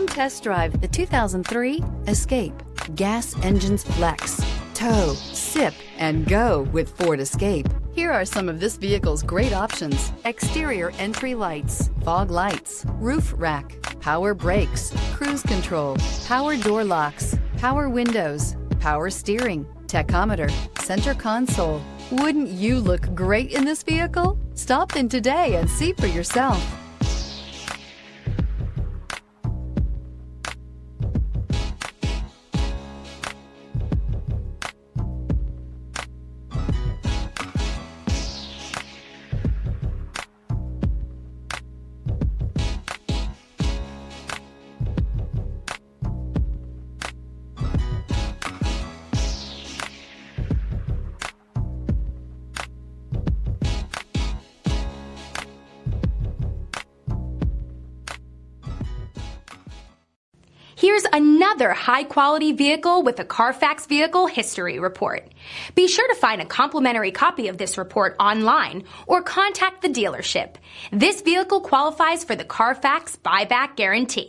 Come test drive the 2003 Escape. Gas engines flex, tow, sip, and go with Ford Escape. Here are some of this vehicle's great options: exterior entry lights, fog lights, roof rack, power brakes, cruise control, power door locks, power windows, power steering, tachometer, center console. Wouldn't you look great in this vehicle? Stop in today and see for yourself. Here's another high-quality vehicle with a Carfax Vehicle History Report. Be sure to find a complimentary copy of this report online or contact the dealership. This vehicle qualifies for the Carfax Buyback Guarantee.